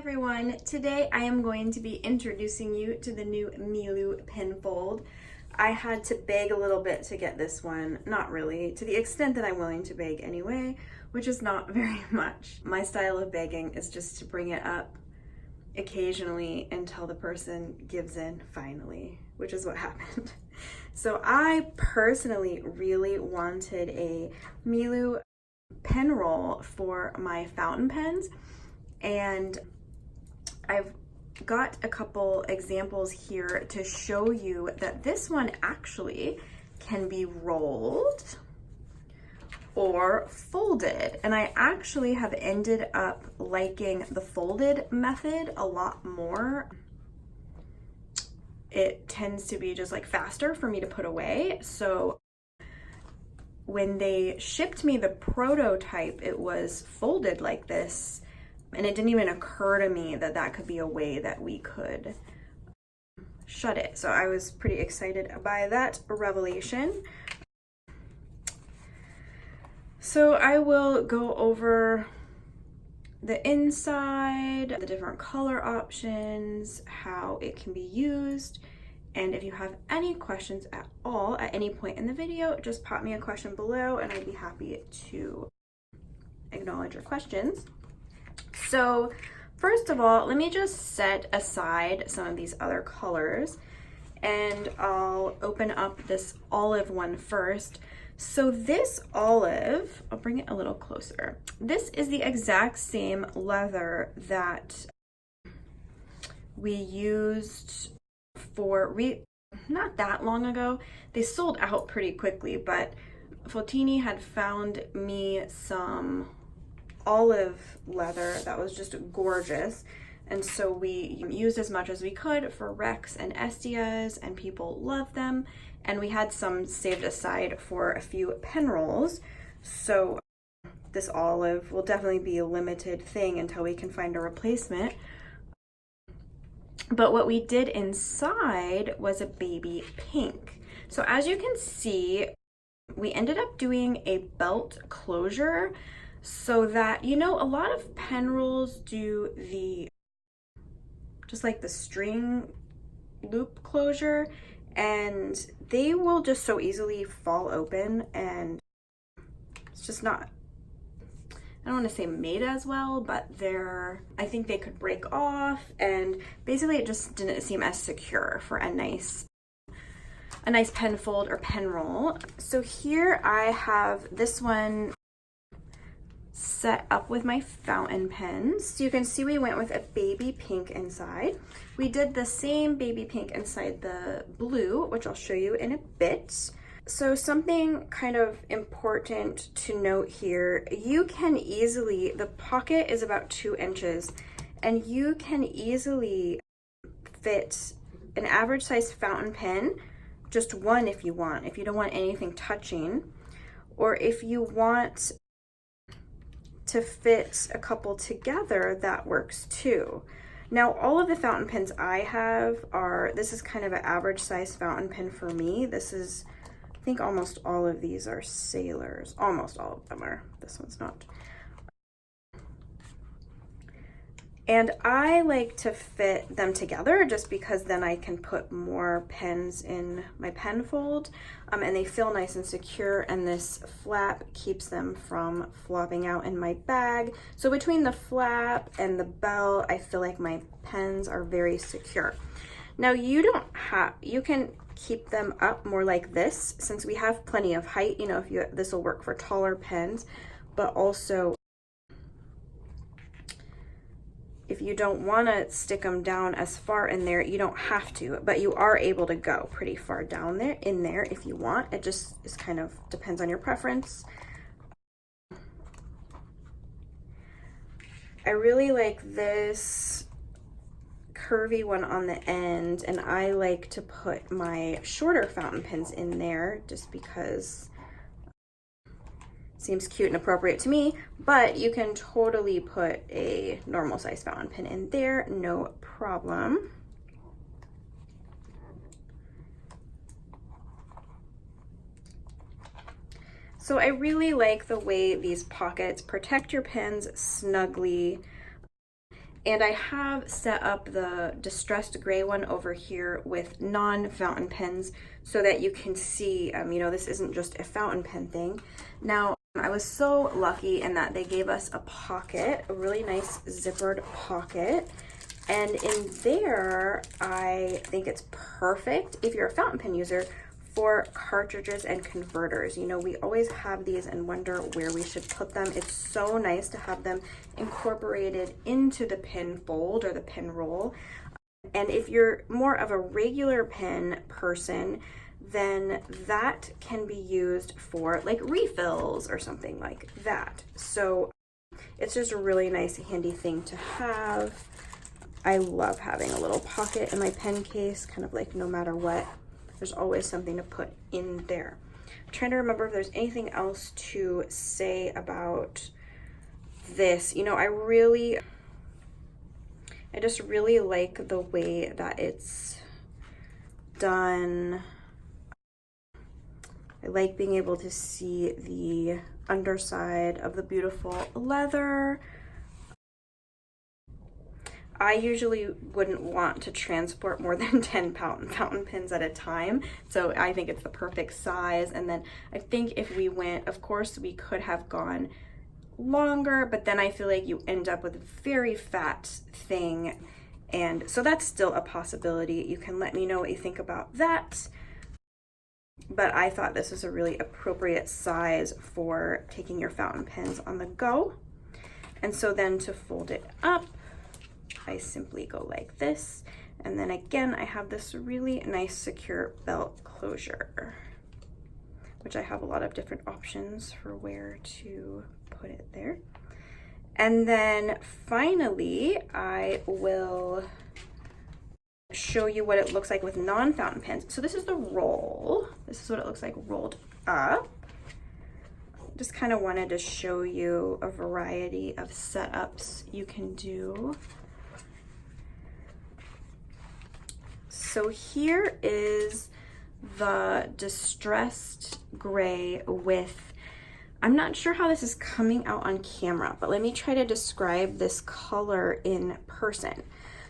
everyone. Today I am going to be introducing you to the new milloo pen fold. I had to beg a little bit to get this one, not really, to the extent that I'm willing to beg anyway, which is not very much. My style of begging is just to bring it up occasionally until the person gives in finally, which is what happened. So I personally really wanted a milloo pen roll for my fountain pens, and I've got a couple examples here to show you that this one actually can be rolled or folded, and I actually have ended up liking the folded method a lot more. It tends to be just like faster for me to put away. So when they shipped me the prototype, it was folded like this, and it didn't even occur to me that that could be a way that we could shut it. So I was pretty excited by that revelation. So I will go over the inside, the different color options, how it can be used, and if you have any questions at all at any point in the video, just pop me a question below and I'd be happy to acknowledge your questions. So first of all, let me just set aside some of these other colors and I'll open up this olive one first. So this olive, I'll bring it a little closer. This is the exact same leather that we used for not that long ago. They sold out pretty quickly, but Fotini had found me some olive leather that was just gorgeous, and so we used as much as we could for Rex and Estias, and people love them, and we had some saved aside for a few pen rolls. So this olive will definitely be a limited thing until we can find a replacement. But what we did inside was a baby pink. So as you can see, we ended up doing a belt closure so that, you know, a lot of pen rolls do the, just like the string loop closure, and they will just so easily fall open, and it's just not, I don't want to say made as well, but I think they could break off, and basically it just didn't seem as secure for a nice pen fold or pen roll. So here I have this one set up with my fountain pens. So you can see we went with a baby pink inside. We did the same baby pink inside the blue, which I'll show you in a bit. So something kind of important to note here, you can easily, the pocket is about 2 inches, and you can easily fit an average size fountain pen, just one if you want, if you don't want anything touching, or if you want to fit a couple together, that works too. Now, all of the fountain pens I have this is kind of an average size fountain pen for me. This is, I think almost all of these are sailors. Almost all of them are. This one's not. And I like to fit them together just because then I can put more pens in my pen fold, and they feel nice and secure, and this flap keeps them from flopping out in my bag. So between the flap and the belt, I feel like my pens are very secure. Now you can keep them up more like this, since we have plenty of height, you know, this will work for taller pens, but also if you don't want to stick them down as far in there, you don't have to, but you are able to go pretty far down there, in there if you want. It just is kind of depends on your preference. I really like this curvy one on the end, and I like to put my shorter fountain pens in there just because seems cute and appropriate to me, but you can totally put a normal size fountain pen in there, no problem. So I really like the way these pockets protect your pens snugly, And I have set up the distressed gray one over here with non-fountain pens so that you can see, you know, this isn't just a fountain pen thing. Now, I was so lucky in that they gave us a pocket, a really nice zippered pocket. And in there, I think it's perfect if you're a fountain pen user for cartridges and converters. You know, we always have these and wonder where we should put them. It's so nice to have them incorporated into the pin fold or the pin roll. And if you're more of a regular pen person, then that can be used for like refills or something like that. So it's just a really nice handy thing to have. I love having a little pocket in my pen case, kind of like no matter what, there's always something to put in there. I'm trying to remember if there's anything else to say about this. You know, I just really like the way that it's done. I like being able to see the underside of the beautiful leather. I usually wouldn't want to transport more than 10 fountain pens at a time, so I think it's the perfect size. And then I think if we went, of course we could have gone longer, but then I feel like you end up with a very fat thing, and so that's still a possibility. You can let me know what you think about that, but I thought this was a really appropriate size for taking your fountain pens on the go. And so then to fold it up, I simply go like this, and then again I have this really nice secure belt closure, which I have a lot of different options for where to put it there. And then finally I will show you what it looks like with non-fountain pens. So this is the roll. This is what it looks like rolled up. Just kind of wanted to show you a variety of setups you can do. So here is the distressed gray with, I'm not sure how this is coming out on camera, but let me try to describe this color in person.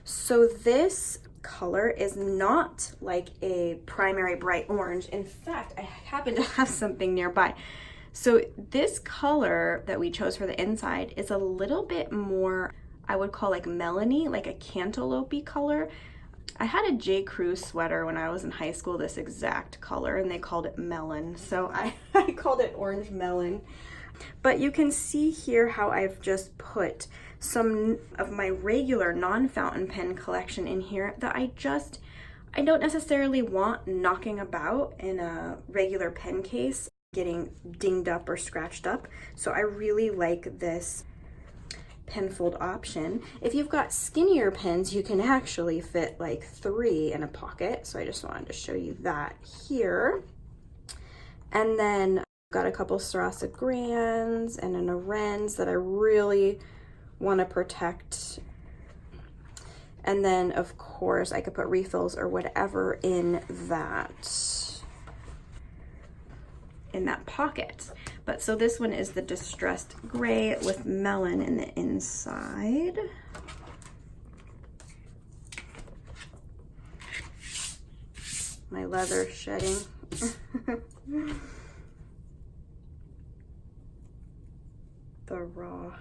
So this color is not like a primary bright orange. In fact, I happen to have something nearby. So this color that we chose for the inside is a little bit more, I would call like melony, like a cantaloupe color. I had a J. Crew sweater when I was in high school, this exact color, and they called it melon. So I called it orange melon. But you can see here how I've just put some of my regular non-fountain pen collection in here that I don't necessarily want knocking about in a regular pen case, getting dinged up or scratched up. So I really like this pen fold option. If you've got skinnier pens, you can actually fit like 3 in a pocket. So I just wanted to show you that here. And then I've got a couple Sarasa Grands and an Arens that I really want to protect. And then of course I could put refills or whatever in that pocket. But so this one is the distressed gray with melon in the inside. My leather shedding. The raw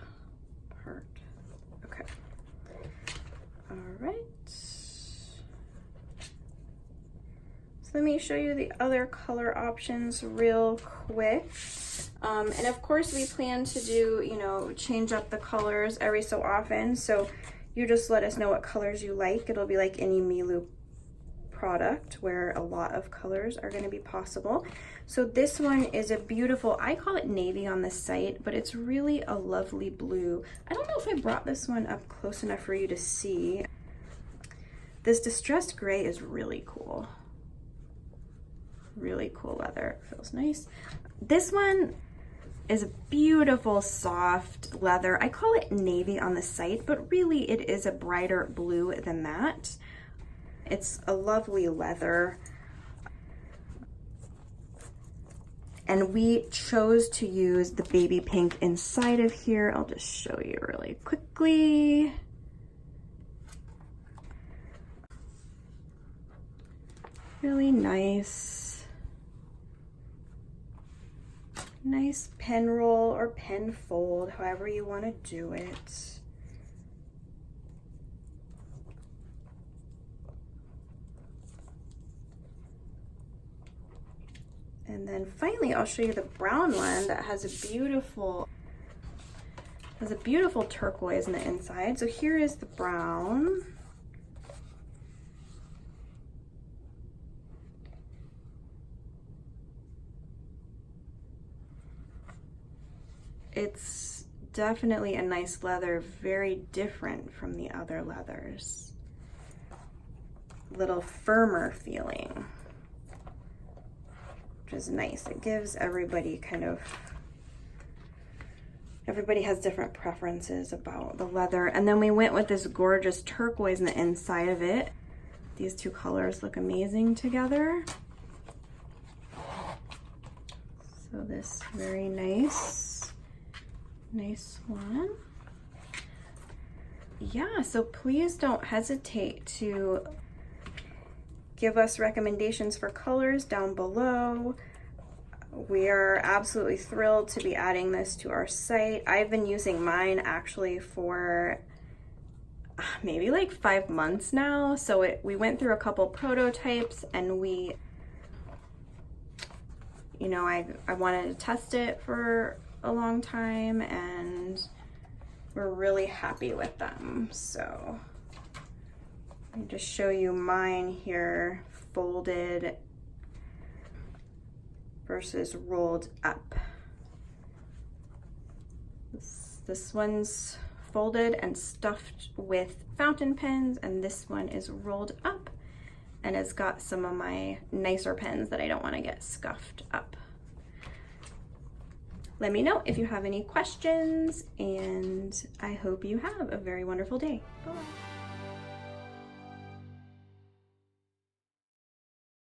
part. Okay. All right. Let me show you the other color options real quick. And of course we plan to do, you know, change up the colors every so often. So you just let us know what colors you like. It'll be like any milloo product where a lot of colors are going to be possible. So this one is a beautiful, I call it navy on the site, but it's really a lovely blue. I don't know if I brought this one up close enough for you to see. This distressed gray is really cool. Really cool leather, feels nice. This one is a beautiful soft leather. I call it navy on the site, but really it is a brighter blue than that. It's a lovely leather. And we chose to use the baby pink inside of here. I'll just show you really quickly. really nice pen roll or pen fold, however you want to do it. And then finally, I'll show you the brown one that has a beautiful turquoise in the inside. So here is the brown. It's definitely a nice leather, very different from the other leathers. Little firmer feeling, which is nice. It gives everybody everybody has different preferences about the leather. And then we went with this gorgeous turquoise in the inside of it. These two colors look amazing together. So this very nice one. Yeah, so please don't hesitate to give us recommendations for colors down below. We are absolutely thrilled to be adding this to our site. I've been using mine actually for maybe like 5 months now. So we went through a couple prototypes, and I wanted to test it for a long time, and we're really happy with them. So let me just show you mine here, folded versus rolled up. This one's folded and stuffed with fountain pens, and this one is rolled up and it's got some of my nicer pens that I don't want to get scuffed up. Let me know if you have any questions, and I hope you have a very wonderful day. Bye.